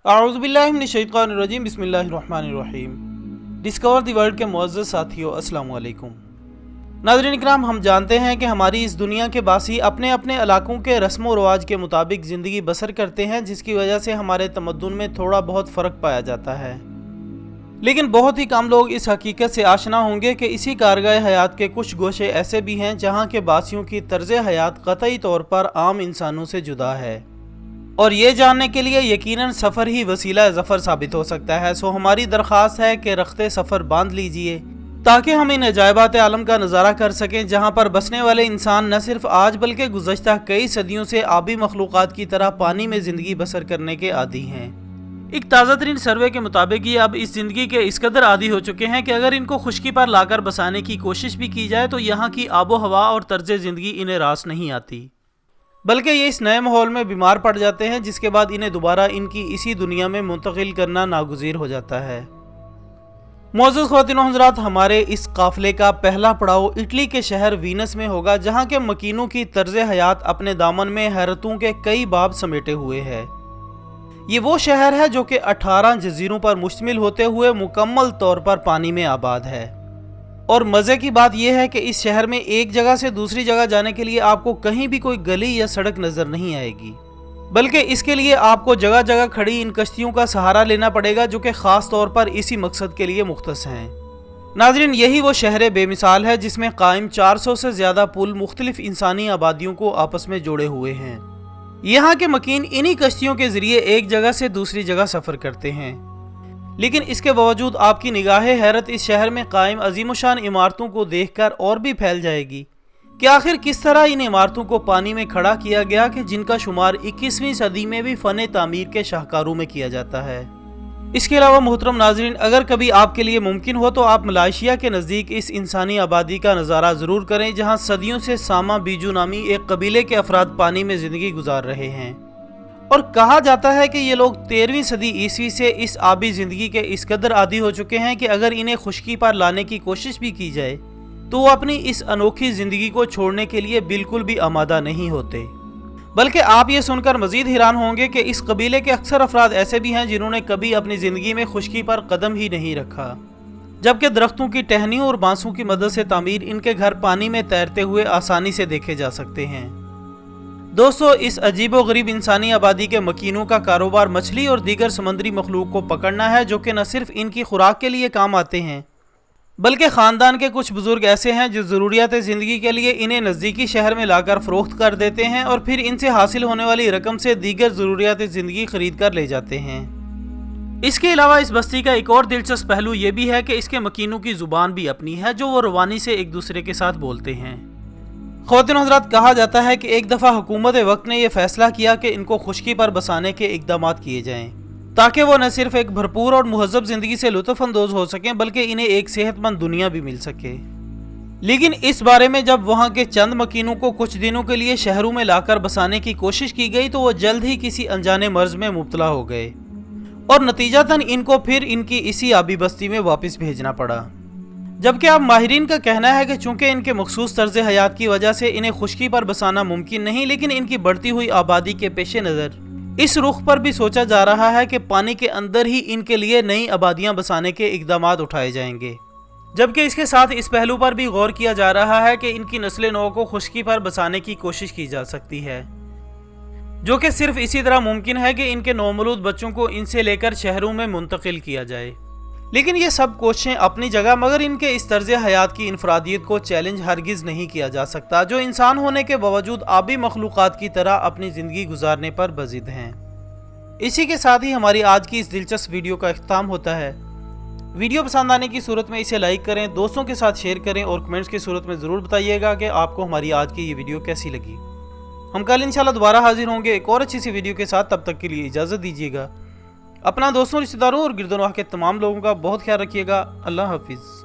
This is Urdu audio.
اعوذ باللہ من الشیطان الرجیم، بسم اللہ الرحمن الرحیم۔ ڈسکور دی ورلڈ کے معزز ساتھیوں، السلام علیکم۔ ناظرین اکرام، ہم جانتے ہیں کہ ہماری اس دنیا کے باسی اپنے اپنے علاقوں کے رسم و رواج کے مطابق زندگی بسر کرتے ہیں، جس کی وجہ سے ہمارے تمدن میں تھوڑا بہت فرق پایا جاتا ہے۔ لیکن بہت ہی کم لوگ اس حقیقت سے آشنا ہوں گے کہ اسی کارگاہ حیات کے کچھ گوشے ایسے بھی ہیں جہاں کے باسیوں کی طرز حیات قطعی طور پر عام انسانوں سے جدا ہے، اور یہ جاننے کے لیے یقیناً سفر ہی وسیلہ ظفر ثابت ہو سکتا ہے۔ سو ہماری درخواست ہے کہ رخت سفر باندھ لیجئے تاکہ ہم ان عجائبات عالم کا نظارہ کر سکیں، جہاں پر بسنے والے انسان نہ صرف آج بلکہ گزشتہ کئی صدیوں سے آبی مخلوقات کی طرح پانی میں زندگی بسر کرنے کے عادی ہیں۔ ایک تازہ ترین سروے کے مطابق یہ اب اس زندگی کے اس قدر عادی ہو چکے ہیں کہ اگر ان کو خشکی پر لا کر بسانے کی کوشش بھی کی جائے تو یہاں کی آب و ہوا اور طرز زندگی انہیں راس نہیں آتی، بلکہ یہ اس نئے ماحول میں بیمار پڑ جاتے ہیں، جس کے بعد انہیں دوبارہ ان کی اسی دنیا میں منتقل کرنا ناگزیر ہو جاتا ہے۔ معزز خواتین و حضرات، ہمارے اس قافلے کا پہلا پڑاؤ اٹلی کے شہر وینس میں ہوگا، جہاں کے مکینوں کی طرز حیات اپنے دامن میں حیرتوں کے کئی باب سمیٹے ہوئے ہے۔ یہ وہ شہر ہے جو کہ 18 جزیروں پر مشتمل ہوتے ہوئے مکمل طور پر پانی میں آباد ہے، اور مزے کی بات یہ ہے کہ اس شہر میں ایک جگہ سے دوسری جگہ جانے کے لیے آپ کو کہیں بھی کوئی گلی یا سڑک نظر نہیں آئے گی، بلکہ اس کے لیے آپ کو جگہ جگہ کھڑی ان کشتیوں کا سہارا لینا پڑے گا جو کہ خاص طور پر اسی مقصد کے لیے مختص ہیں۔ ناظرین، یہی وہ شہر بے مثال ہے جس میں قائم 400 سے زیادہ پل مختلف انسانی آبادیوں کو آپس میں جوڑے ہوئے ہیں۔ یہاں کے مکین انہی کشتیوں کے ذریعے ایک جگہ سے دوسری جگہ سفر کرتے ہیں، لیکن اس کے باوجود آپ کی نگاہ حیرت اس شہر میں قائم عظیم الشان عمارتوں کو دیکھ کر اور بھی پھیل جائے گی کہ آخر کس طرح ان عمارتوں کو پانی میں کھڑا کیا گیا کہ جن کا شمار 21ویں صدی میں بھی فن تعمیر کے شاہکاروں میں کیا جاتا ہے۔ اس کے علاوہ محترم ناظرین، اگر کبھی آپ کے لیے ممکن ہو تو آپ ملائیشیا کے نزدیک اس انسانی آبادی کا نظارہ ضرور کریں، جہاں صدیوں سے ساما بیجو نامی ایک قبیلے کے افراد پانی میں زندگی گزار رہے ہیں، اور کہا جاتا ہے کہ یہ لوگ 13ویں صدی عیسوی سے اس آبی زندگی کے اس قدر عادی ہو چکے ہیں کہ اگر انہیں خشکی پر لانے کی کوشش بھی کی جائے تو وہ اپنی اس انوکھی زندگی کو چھوڑنے کے لیے بالکل بھی آمادہ نہیں ہوتے۔ بلکہ آپ یہ سن کر مزید حیران ہوں گے کہ اس قبیلے کے اکثر افراد ایسے بھی ہیں جنہوں نے کبھی اپنی زندگی میں خشکی پر قدم ہی نہیں رکھا، جبکہ درختوں کی ٹہنیوں اور بانسوں کی مدد سے تعمیر ان کے گھر پانی میں تیرتے ہوئے آسانی سے دیکھے جا سکتے ہیں۔ دوستو، اس عجیب و غریب انسانی آبادی کے مکینوں کا کاروبار مچھلی اور دیگر سمندری مخلوق کو پکڑنا ہے، جو کہ نہ صرف ان کی خوراک کے لیے کام آتے ہیں بلکہ خاندان کے کچھ بزرگ ایسے ہیں جو ضروریات زندگی کے لیے انہیں نزدیکی شہر میں لا کر فروخت کر دیتے ہیں اور پھر ان سے حاصل ہونے والی رقم سے دیگر ضروریات زندگی خرید کر لے جاتے ہیں۔ اس کے علاوہ اس بستی کا ایک اور دلچسپ پہلو یہ بھی ہے کہ اس کے مکینوں کی زبان بھی اپنی ہے، جو وہ روانی سے ایک دوسرے کے ساتھ بولتے ہیں۔ خواتین و حضرات، کہا جاتا ہے کہ ایک دفعہ حکومت وقت نے یہ فیصلہ کیا کہ ان کو خشکی پر بسانے کے اقدامات کیے جائیں تاکہ وہ نہ صرف ایک بھرپور اور مہذب زندگی سے لطف اندوز ہو سکیں بلکہ انہیں ایک صحت مند دنیا بھی مل سکے۔ لیکن اس بارے میں جب وہاں کے چند مکینوں کو کچھ دنوں کے لیے شہروں میں لا کر بسانے کی کوشش کی گئی تو وہ جلد ہی کسی انجانے مرض میں مبتلا ہو گئے، اور نتیجتاً ان کو پھر ان کی اسی آبی بستی میں واپس بھیجنا پڑا، جبکہ اب ماہرین کا کہنا ہے کہ چونکہ ان کے مخصوص طرز حیات کی وجہ سے انہیں خشکی پر بسانا ممکن نہیں، لیکن ان کی بڑھتی ہوئی آبادی کے پیش نظر اس رخ پر بھی سوچا جا رہا ہے کہ پانی کے اندر ہی ان کے لیے نئی آبادیاں بسانے کے اقدامات اٹھائے جائیں گے، جبکہ اس کے ساتھ اس پہلو پر بھی غور کیا جا رہا ہے کہ ان کی نسل نو کو خشکی پر بسانے کی کوشش کی جا سکتی ہے، جو کہ صرف اسی طرح ممکن ہے کہ ان کے نومولود بچوں کو ان سے لے کر شہروں میں منتقل کیا جائے۔ لیکن یہ سب کوششیں اپنی جگہ، مگر ان کے اس طرز حیات کی انفرادیت کو چیلنج ہرگز نہیں کیا جا سکتا، جو انسان ہونے کے باوجود آبی مخلوقات کی طرح اپنی زندگی گزارنے پر بضد ہیں۔ اسی کے ساتھ ہی ہماری آج کی اس دلچسپ ویڈیو کا اختتام ہوتا ہے۔ ویڈیو پسند آنے کی صورت میں اسے لائک کریں، دوستوں کے ساتھ شیئر کریں اور کمنٹس کی صورت میں ضرور بتائیے گا کہ آپ کو ہماری آج کی یہ ویڈیو کیسی لگی۔ ہم کل انشاءاللہ دوبارہ حاضر ہوں گے ایک اور اچھی سی ویڈیو کے ساتھ، تب تک کے لیے اجازت دیجیے گا۔ اپنا دوستوں، رشتہ داروں اور گرد و نواح کے تمام لوگوں کا بہت خیال رکھیے گا۔ اللہ حافظ۔